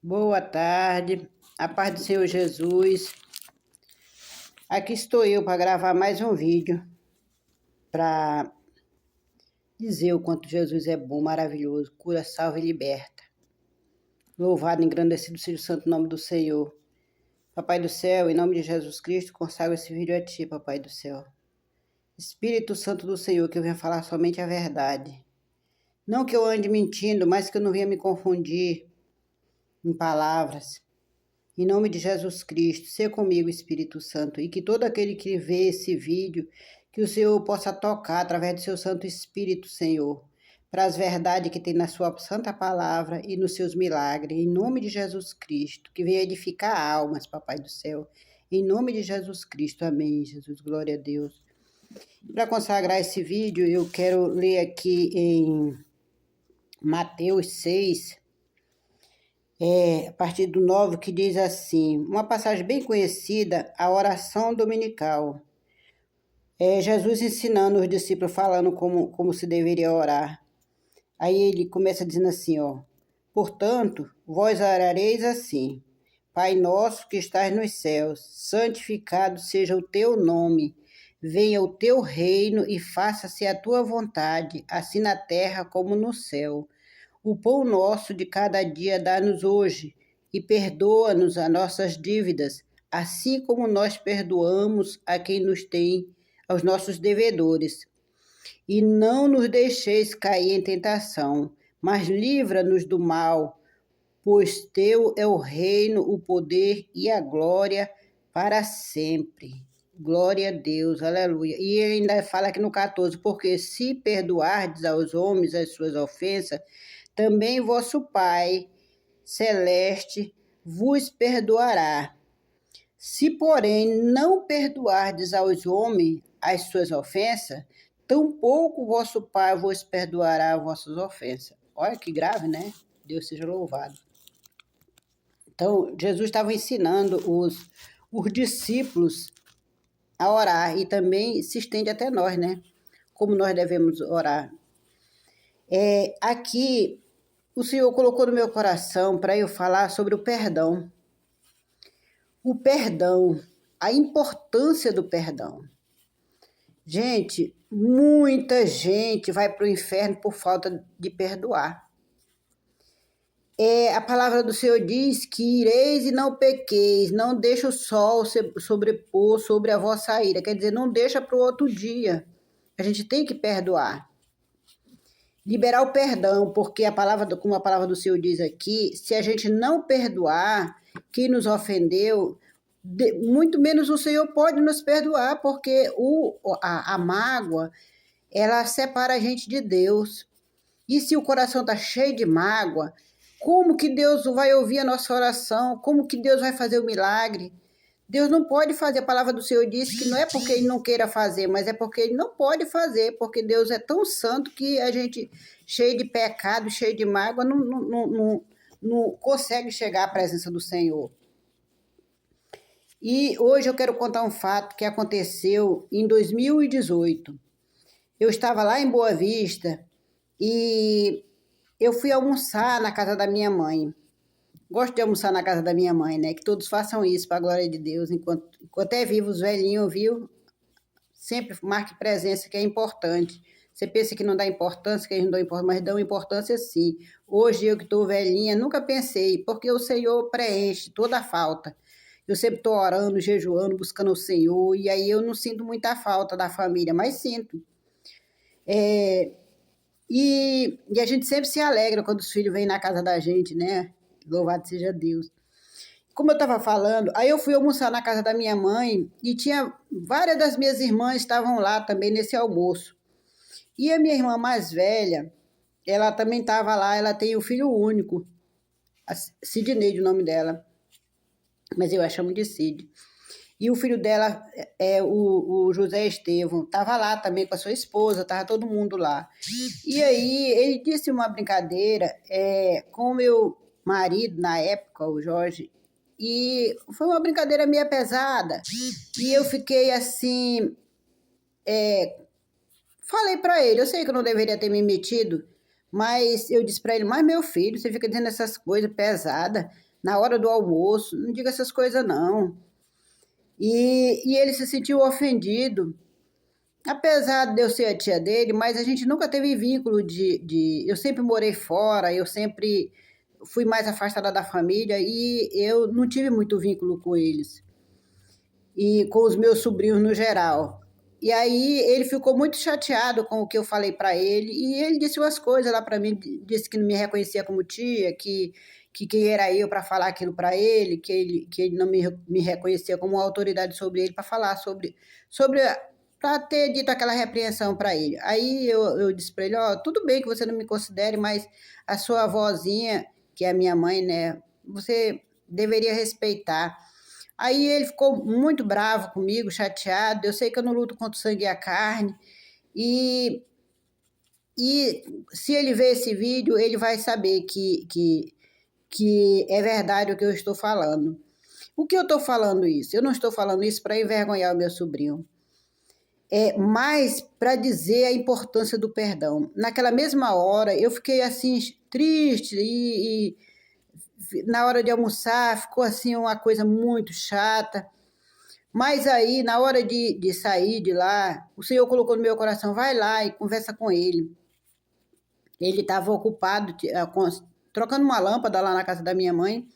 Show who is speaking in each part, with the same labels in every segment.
Speaker 1: Boa tarde, a paz do Senhor Jesus. Aqui estou eu para gravar mais um vídeo para dizer o quanto Jesus é bom, maravilhoso, cura, salva e liberta. Louvado e engrandecido seja o santo nome do Senhor. Papai do céu, em nome de Jesus Cristo, consagro esse vídeo a Ti, Papai do céu. Espírito Santo do Senhor, que eu venha falar somente a verdade. Não que eu ande mentindo, mas que eu não venha me confundir em palavras. Em nome de Jesus Cristo, seja comigo, Espírito Santo, e que todo aquele que vê esse vídeo, que o Senhor possa tocar através do seu Santo Espírito, Senhor, para as verdades que tem na sua santa palavra e nos seus milagres, em nome de Jesus Cristo, que venha edificar almas, Papai do céu, em nome de Jesus Cristo, amém, Jesus, glória a Deus. Para consagrar esse vídeo, eu quero ler aqui em Mateus 6, a partir do 9, que diz assim, uma passagem bem conhecida, a oração dominical. Jesus ensinando os discípulos, falando como se deveria orar. Aí ele começa dizendo assim, portanto, vós orareis assim, Pai nosso que estás nos céus, santificado seja o teu nome, venha o teu reino e faça-se a tua vontade, assim na terra como no céu. O pão nosso de cada dia dá-nos hoje, e perdoa-nos as nossas dívidas, assim como nós perdoamos a quem nos tem, aos nossos devedores. E não nos deixeis cair em tentação, mas livra-nos do mal, pois teu é o reino, o poder e a glória para sempre. Glória a Deus, aleluia. E ele ainda fala aqui no 14, porque se perdoardes aos homens as suas ofensas, também vosso Pai celeste vos perdoará. Se, porém, não perdoardes aos homens as suas ofensas, tampouco vosso Pai vos perdoará as vossas ofensas. Olha que grave, né? Deus seja louvado. Então, Jesus estava ensinando os discípulos a orar e também se estende até nós, né? Como nós devemos orar. Aqui, o Senhor colocou no meu coração para eu falar sobre o perdão. O perdão, a importância do perdão. Gente, muita gente vai para o inferno por falta de perdoar. A palavra do Senhor diz que ireis e não pequeis, não deixa o sol se sobrepor sobre a vossa ira. Quer dizer, não deixa para o outro dia. A gente tem que perdoar. Liberar o perdão, porque como a palavra do Senhor diz aqui, se a gente não perdoar quem nos ofendeu, muito menos o Senhor pode nos perdoar, porque a mágoa, ela separa a gente de Deus. E se o coração está cheio de mágoa, como que Deus vai ouvir a nossa oração? Como que Deus vai fazer o milagre? Deus não pode fazer. A palavra do Senhor diz que não é porque Ele não queira fazer, mas é porque Ele não pode fazer, porque Deus é tão santo que a gente, cheio de pecado, cheio de mágoa, não consegue chegar à presença do Senhor. E hoje eu quero contar um fato que aconteceu em 2018. Eu estava lá em Boa Vista e eu fui almoçar na casa da minha mãe. Gosto de almoçar na casa da minha mãe, né? Que todos façam isso para a glória de Deus. Enquanto é vivo, os velhinhos, viu? Sempre marque presença, que é importante. Você pensa que não dá importância, que eles não dão importância, mas dão importância sim. Hoje eu que estou velhinha, nunca pensei, porque o Senhor preenche toda a falta. Eu sempre estou orando, jejuando, buscando o Senhor, e aí eu não sinto muita falta da família, mas sinto. E a gente sempre se alegra quando os filhos vêm na casa da gente, né? Louvado seja Deus. Como eu estava falando, aí eu fui almoçar na casa da minha mãe e tinha várias das minhas irmãs estavam lá também nesse almoço. E a minha irmã mais velha, ela também estava lá, ela tem um filho único, a Sidneide, o nome dela, mas eu a chamo de Cid. E o filho dela, o José Estevão, estava lá também com a sua esposa, estava todo mundo lá. E aí ele disse uma brincadeira com o meu marido, na época, o Jorge, e foi uma brincadeira meio pesada. E eu fiquei assim, falei para ele, eu sei que eu não deveria ter me metido, mas eu disse para ele, mas meu filho, você fica dizendo essas coisas pesadas, na hora do almoço, não diga essas coisas não. E ele se sentiu ofendido, apesar de eu ser a tia dele, mas a gente nunca teve vínculo eu sempre morei fora, eu sempre fui mais afastada da família e eu não tive muito vínculo com eles e com os meus sobrinhos no geral. E aí ele ficou muito chateado com o que eu falei para ele e ele disse umas coisas lá para mim, disse que não me reconhecia como tia, que quem era eu para falar aquilo para ele, que ele não me reconhecia como uma autoridade sobre ele para falar sobre para ter dito aquela repreensão para ele. Aí eu disse para ele, ó, tudo bem que você não me considere, mas a sua avózinha, que é a minha mãe, né, você deveria respeitar. Aí ele ficou muito bravo comigo, chateado. Eu sei que eu não luto contra o sangue e a carne. E, e se ele ver esse vídeo, ele vai saber que é verdade o que eu estou falando. O que eu estou falando isso? Eu não estou falando isso para envergonhar o meu sobrinho. É mais para dizer a importância do perdão. Naquela mesma hora, eu fiquei assim, triste e na hora de almoçar ficou assim uma coisa muito chata. Mas aí, na hora de sair de lá, o Senhor colocou no meu coração, vai lá e conversa com ele. Ele estava ocupado, trocando uma lâmpada lá na casa da minha mãe,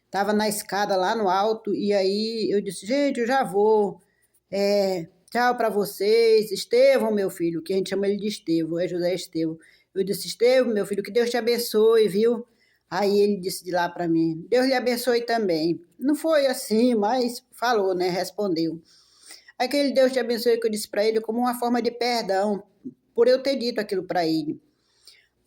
Speaker 1: estava na escada lá no alto, e aí eu disse, gente, eu já vou, tchau para vocês, Estevão, meu filho, que a gente chama ele de Estevão, é José Estevão. Eu disse, Estevão, meu filho, que Deus te abençoe, viu? Aí ele disse de lá para mim, Deus lhe abençoe também. Não foi assim, mas falou, né? Respondeu. Aquele Deus te abençoe que eu disse para ele como uma forma de perdão, por eu ter dito aquilo para ele.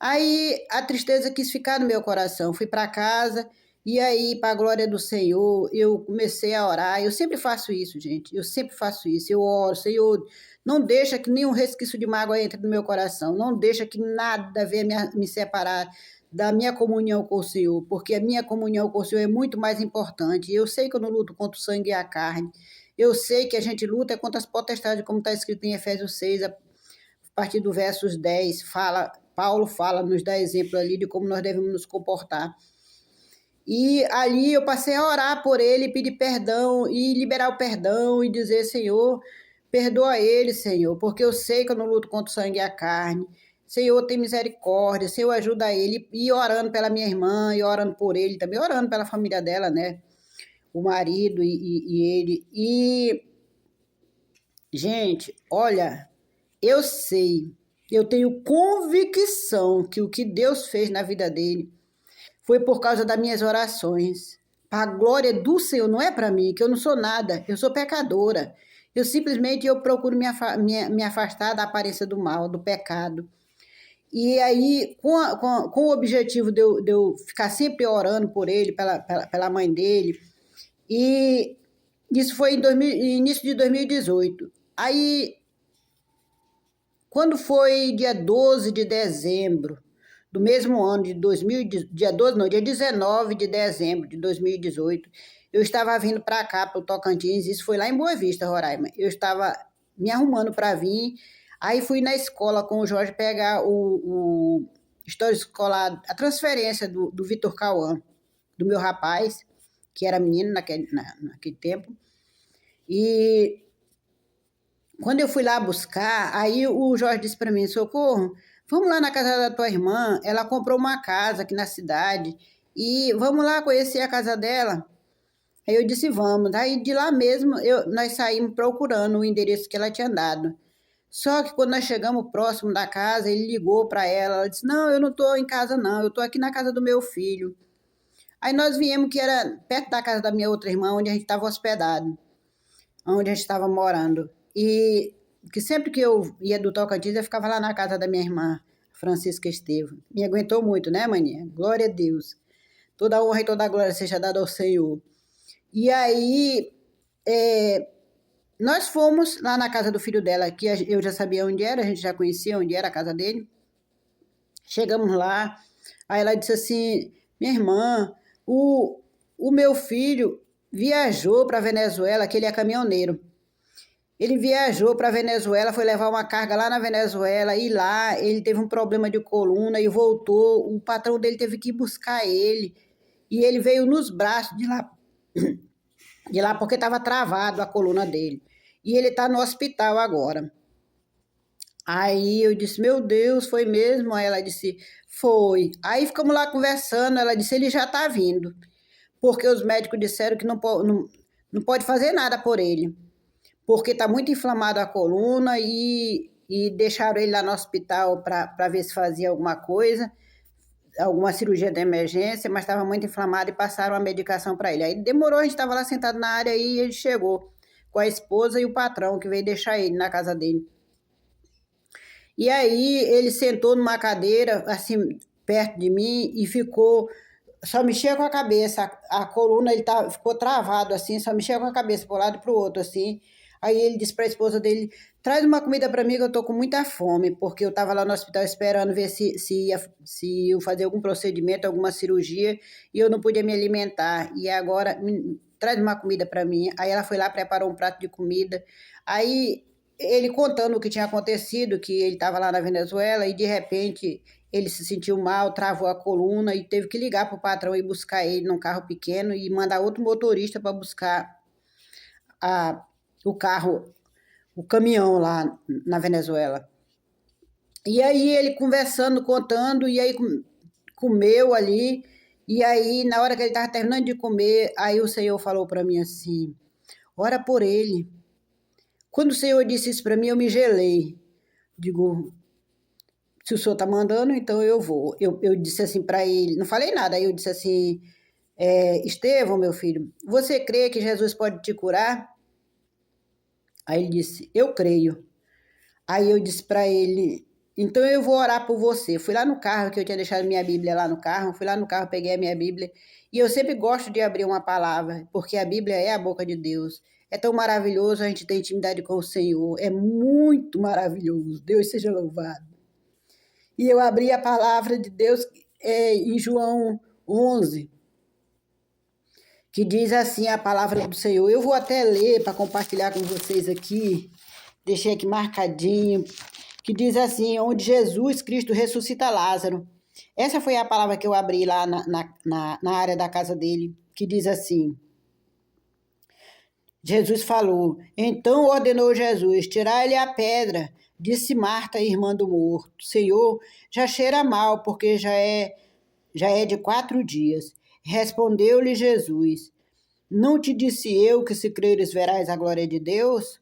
Speaker 1: Aí a tristeza quis ficar no meu coração. Fui para casa e aí, para a glória do Senhor, eu comecei a orar. Eu sempre faço isso, gente. Eu sempre faço isso. Eu oro, Senhor, não deixa que nenhum resquício de mágoa entre no meu coração. Não deixa que nada venha me separar da minha comunhão com o Senhor, porque a minha comunhão com o Senhor é muito mais importante. Eu sei que eu não luto contra o sangue e a carne. Eu sei que a gente luta contra as potestades, como está escrito em Efésios 6, a partir do versos 10, Paulo fala, nos dá exemplo ali de como nós devemos nos comportar. E ali eu passei a orar por ele, pedir perdão e liberar o perdão e dizer, Senhor, perdoa ele, Senhor, porque eu sei que eu não luto contra o sangue e a carne. Senhor, tem misericórdia, Senhor, ajuda ele. E orando pela minha irmã, e orando por ele também, orando pela família dela, né? O marido e ele. E, gente, olha, eu sei, eu tenho convicção que o que Deus fez na vida dele foi por causa das minhas orações. Para a glória do Senhor, não é para mim, que eu não sou nada, eu sou pecadora. Eu procuro me afastar da aparência do mal, do pecado. E aí, com o objetivo de eu ficar sempre orando por ele, pela mãe dele, e isso foi início de 2018. Aí, quando foi dia 12 de dezembro do mesmo ano de 2000, dia 12, não, dia 19 de dezembro de 2018, eu estava vindo para cá, para o Tocantins, isso foi lá em Boa Vista, Roraima. Eu estava me arrumando para vir, aí fui na escola com o Jorge pegar o história escolar, a transferência do Vitor Cauã, do meu rapaz, que era menino naquele tempo. E quando eu fui lá buscar, aí o Jorge disse para mim, Socorro, vamos lá na casa da tua irmã, ela comprou uma casa aqui na cidade, e vamos lá conhecer a casa dela. Aí eu disse, vamos. Aí de lá mesmo, nós saímos procurando o endereço que ela tinha dado. Só que quando nós chegamos próximo da casa, ele ligou para ela disse, não, eu não estou em casa não, eu estou aqui na casa do meu filho. Aí nós viemos que era perto da casa da minha outra irmã, onde a gente estava hospedado, onde a gente estava morando. E que sempre que eu ia do Tocantins, eu ficava lá na casa da minha irmã, Francisca Estevam. Me aguentou muito, né, maninha? Glória a Deus. Toda a honra e toda a glória seja dada ao Senhor. E aí, nós fomos lá na casa do filho dela, que eu já sabia onde era, a gente já conhecia onde era a casa dele. Chegamos lá, aí ela disse assim, minha irmã, o meu filho viajou para a Venezuela, que ele é caminhoneiro. Ele viajou para a Venezuela, foi levar uma carga lá na Venezuela, e lá ele teve um problema de coluna e voltou. O patrão dele teve que ir buscar ele. e ele veio nos braços de lá porque estava travado a coluna dele. E ele está no hospital agora. Aí eu disse, meu Deus, foi mesmo? Aí ela disse, foi. Aí ficamos lá conversando, ela disse, ele já está vindo, porque os médicos disseram que não pode fazer nada por ele, porque está muito inflamado a coluna e deixaram ele lá no hospital para ver se fazia alguma coisa, alguma cirurgia de emergência, mas estava muito inflamado e passaram a medicação para ele. Aí demorou, a gente estava lá sentado na área e ele chegou com a esposa e o patrão que veio deixar ele na casa dele. E aí ele sentou numa cadeira, assim, perto de mim e ficou, só mexia com a cabeça, a coluna ficou travado assim, só mexia com a cabeça para um lado e para o outro, assim. Aí ele disse para a esposa dele, traz uma comida para mim que eu tô com muita fome, porque eu estava lá no hospital esperando ver se ia fazer algum procedimento, alguma cirurgia, e eu não podia me alimentar. E agora, traz uma comida para mim. Aí ela foi lá, preparou um prato de comida. Aí ele contando o que tinha acontecido, que ele estava lá na Venezuela e de repente ele se sentiu mal, travou a coluna e teve que ligar para o patrão e buscar ele num carro pequeno e mandar outro motorista para buscar o carro, o caminhão lá na Venezuela. E aí ele conversando, contando, e aí comeu ali, e aí na hora que ele estava terminando de comer, aí o Senhor falou para mim assim, ora por ele. Quando o Senhor disse isso para mim, eu me gelei. Digo, se o Senhor está mandando, então eu vou. Eu disse assim para ele, não falei nada, aí eu disse assim, Estevão, meu filho, você crê que Jesus pode te curar? Aí ele disse, eu creio. Aí eu disse para ele, então eu vou orar por você. Fui lá no carro, que eu tinha deixado minha Bíblia lá no carro, fui lá no carro, peguei a minha Bíblia, e eu sempre gosto de abrir uma palavra, porque a Bíblia é a boca de Deus. É tão maravilhoso a gente ter intimidade com o Senhor, é muito maravilhoso, Deus seja louvado. E eu abri a palavra de Deus em João 11, que diz assim a palavra do Senhor. Eu vou até ler para compartilhar com vocês aqui, deixei aqui marcadinho, que diz assim, onde Jesus Cristo ressuscita Lázaro. Essa foi a palavra que eu abri lá na área da casa dele, que diz assim, Jesus falou, então ordenou Jesus, tirai-lhe a pedra, disse Marta, irmã do morto, Senhor, já cheira mal, porque já é de 4 dias. Respondeu-lhe Jesus, não te disse eu que se creres verás a glória de Deus?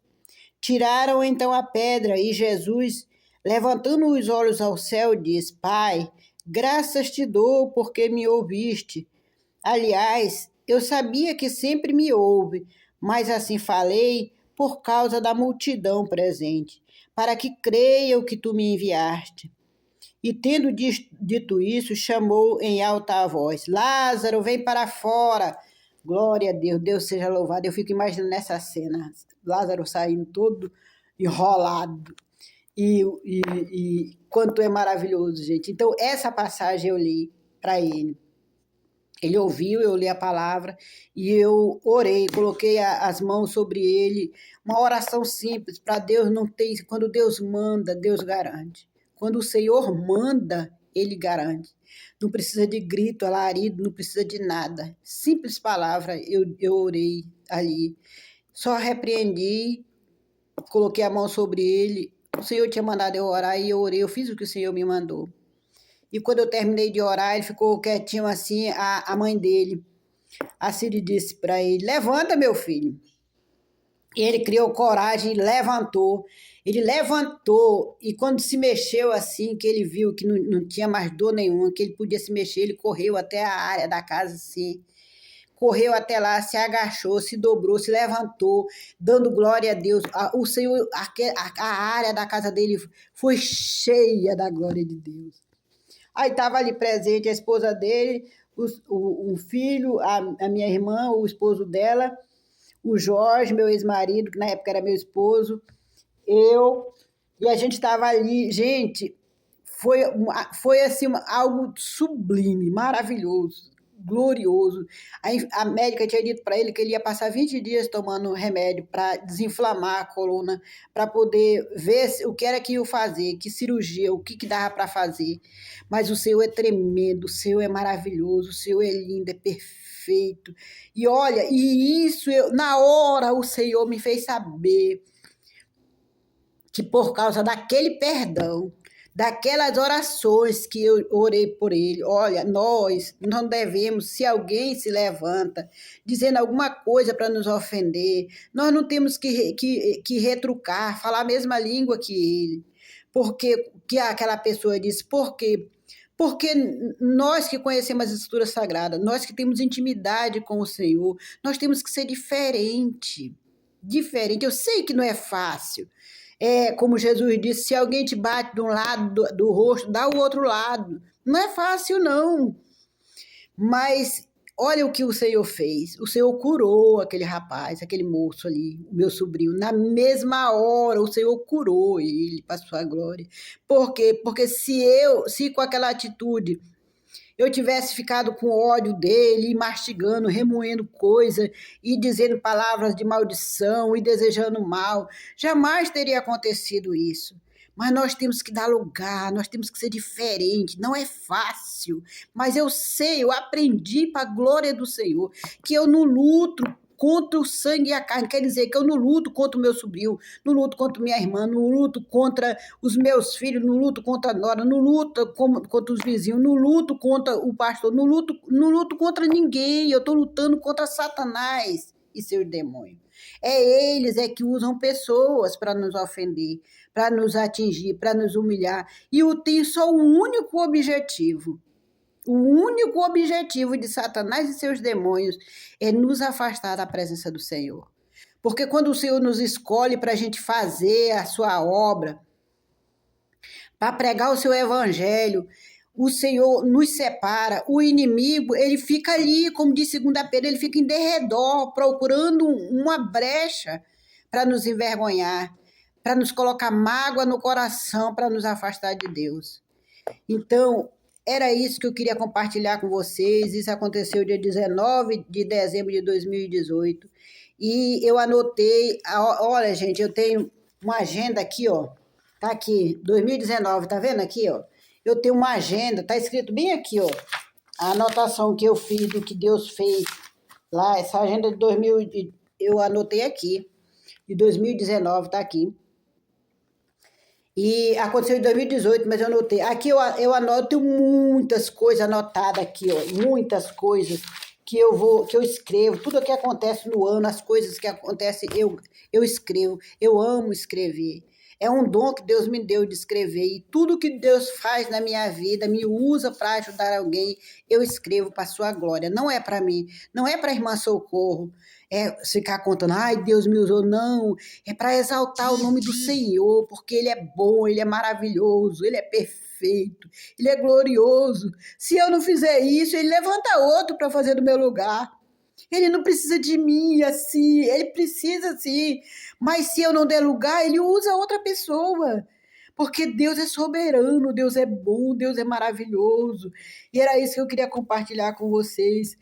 Speaker 1: Tiraram então a pedra e Jesus, levantando os olhos ao céu, disse, Pai, graças te dou porque me ouviste. Aliás, eu sabia que sempre me ouve, mas assim falei por causa da multidão presente, para que creiam que tu me enviaste. E tendo dito isso, chamou em alta voz, Lázaro, vem para fora. Glória a Deus, Deus seja louvado. Eu fico imaginando essa cena, Lázaro saindo todo enrolado. E quanto é maravilhoso, gente. Então, essa passagem eu li para ele. Ele ouviu, eu li a palavra e eu orei, coloquei as mãos sobre ele. Uma oração simples para Deus não ter. Quando Deus manda, Deus garante. Quando o Senhor manda, Ele garante. Não precisa de grito, alarido, não precisa de nada. Simples palavra, eu orei ali. Só repreendi, coloquei a mão sobre ele. O Senhor tinha mandado eu orar e eu orei, eu fiz o que o Senhor me mandou. E quando eu terminei de orar, ele ficou quietinho assim, a mãe dele. A Ciri disse para ele, levanta, meu filho. E ele criou coragem e levantou. Ele levantou e quando se mexeu assim, que ele viu que não tinha mais dor nenhuma, que ele podia se mexer, ele correu até a área da casa assim. Correu até lá, se agachou, se dobrou, se levantou, dando glória a Deus. O Senhor, a área da casa dele foi cheia da glória de Deus. Aí estava ali presente a esposa dele, um filho, a minha irmã, o esposo dela, o Jorge, meu ex-marido, que na época era meu esposo, eu, e a gente estava ali, gente, foi assim algo sublime, maravilhoso. glorioso. A médica tinha dito para ele que ele ia passar 20 dias tomando remédio para desinflamar a coluna, para poder ver o que era que ia fazer, que cirurgia, o que dava para fazer. Mas o Senhor é tremendo, o Senhor é maravilhoso, o Senhor é lindo, é perfeito. E olha, na hora o Senhor me fez saber que por causa daquele perdão, daquelas orações que eu orei por ele, olha, nós não devemos, se alguém se levanta dizendo alguma coisa para nos ofender, nós não temos que retrucar, falar a mesma língua que ele, porque que aquela pessoa disse, por quê? Porque nós que conhecemos as Escrituras Sagradas, nós que temos intimidade com o Senhor, nós temos que ser diferente. Diferente. Eu sei que não é fácil. Como Jesus disse, se alguém te bate de um lado do rosto, dá o outro lado. Não é fácil, não. Mas olha o que o Senhor fez. O Senhor curou aquele rapaz, aquele moço ali, o meu sobrinho. Na mesma hora, o Senhor curou ele para a sua glória. Por quê? Porque se com aquela atitude eu tivesse ficado com ódio dele, mastigando, remoendo coisa e dizendo palavras de maldição e desejando mal, jamais teria acontecido isso. Mas nós temos que dar lugar, nós temos que ser diferente. Não é fácil, mas eu sei, eu aprendi para a glória do Senhor que eu não luto contra o sangue e a carne. Quer dizer que eu não luto contra o meu sobrinho, não luto contra minha irmã, não luto contra os meus filhos, não luto contra a nora, não luto contra os vizinhos, não luto contra o pastor, não luto contra ninguém. Eu estou lutando contra Satanás e seus demônios. Eles que usam pessoas para nos ofender, para nos atingir, para nos humilhar. E eu tenho só um único objetivo. O único objetivo de Satanás e seus demônios é nos afastar da presença do Senhor. Porque quando o Senhor nos escolhe para a gente fazer a sua obra, para pregar o seu evangelho, o Senhor nos separa. O inimigo, ele fica ali, como diz 2 Pedro, ele fica em derredor, procurando uma brecha para nos envergonhar, para nos colocar mágoa no coração, para nos afastar de Deus. Então, era isso que eu queria compartilhar com vocês. Isso aconteceu dia 19 de dezembro de 2018. E eu anotei, olha, gente, eu tenho uma agenda aqui, ó. Tá aqui, 2019, tá vendo aqui, ó? Eu tenho uma agenda, tá escrito bem aqui, ó. A anotação que eu fiz do que Deus fez lá, essa agenda de 2000, eu anotei aqui. De 2019, tá aqui. E aconteceu em 2018, mas eu anotei. Aqui eu anoto muitas coisas anotadas aqui, ó, muitas coisas que eu escrevo, tudo o que acontece no ano, as coisas que acontecem, eu escrevo. Eu amo escrever. É um dom que Deus me deu de escrever. E tudo que Deus faz na minha vida, me usa para ajudar alguém, eu escrevo para a sua glória. Não é para mim, não é para a irmã Socorro, ficar contando, ai, Deus me usou, não. É para exaltar o nome do Senhor, porque Ele é bom, Ele é maravilhoso, Ele é perfeito, Ele é glorioso. Se eu não fizer isso, Ele levanta outro para fazer do meu lugar. Ele não precisa de mim assim, ele precisa sim, mas se eu não der lugar, ele usa outra pessoa. Porque Deus é soberano, Deus é bom, Deus é maravilhoso. E era isso que eu queria compartilhar com vocês.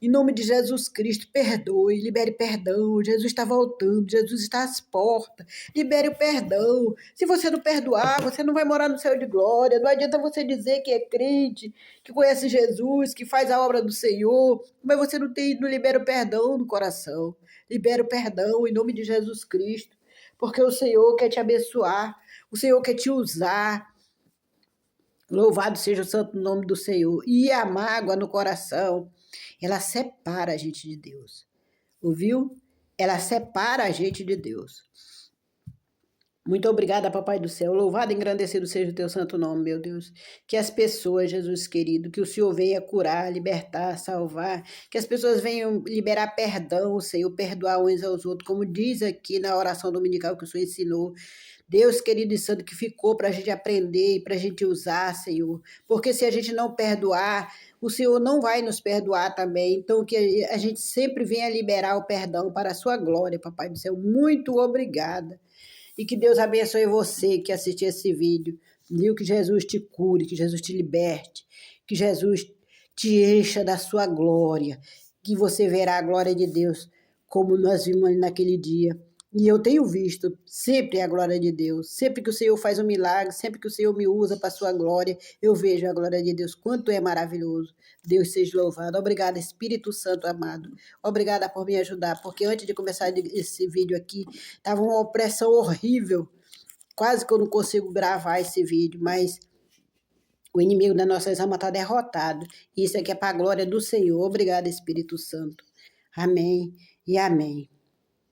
Speaker 1: Em nome de Jesus Cristo, perdoe, libere perdão. Jesus está voltando, Jesus está às portas. Libere o perdão. Se você não perdoar, você não vai morar no céu de glória. Não adianta você dizer que é crente, que conhece Jesus, que faz a obra do Senhor, mas você não libera o perdão no coração. Libere o perdão em nome de Jesus Cristo, porque o Senhor quer te abençoar, o Senhor quer te usar. Louvado seja o santo nome do Senhor. E a mágoa no coração, ela separa a gente de Deus. Ouviu? Ela separa a gente de Deus. Muito obrigada, Papai do céu. Louvado e engrandecido seja o teu santo nome, meu Deus. Que as pessoas, Jesus querido, que o Senhor venha curar, libertar, salvar. Que as pessoas venham liberar perdão, Senhor, perdoar uns aos outros, como diz aqui na oração dominical que o Senhor ensinou. Deus querido e santo, que ficou para a gente aprender e para a gente usar, Senhor. Porque se a gente não perdoar, o Senhor não vai nos perdoar também. Então, que a gente sempre venha liberar o perdão para a sua glória, Papai do céu. Muito obrigada. E que Deus abençoe você que assistiu esse vídeo. Viu? Que Jesus te cure, que Jesus te liberte, que Jesus te encha da sua glória, que você verá a glória de Deus, como nós vimos naquele dia. E eu tenho visto sempre a glória de Deus. Sempre que o Senhor faz um milagre, sempre que o Senhor me usa para a sua glória, eu vejo a glória de Deus. Quanto é maravilhoso. Deus seja louvado. Obrigada, Espírito Santo amado. Obrigada por me ajudar, porque antes de começar esse vídeo aqui, estava uma opressão horrível. Quase que eu não consigo gravar esse vídeo, mas o inimigo das nossas almas está derrotado. Isso aqui é para a glória do Senhor. Obrigada, Espírito Santo. Amém e amém.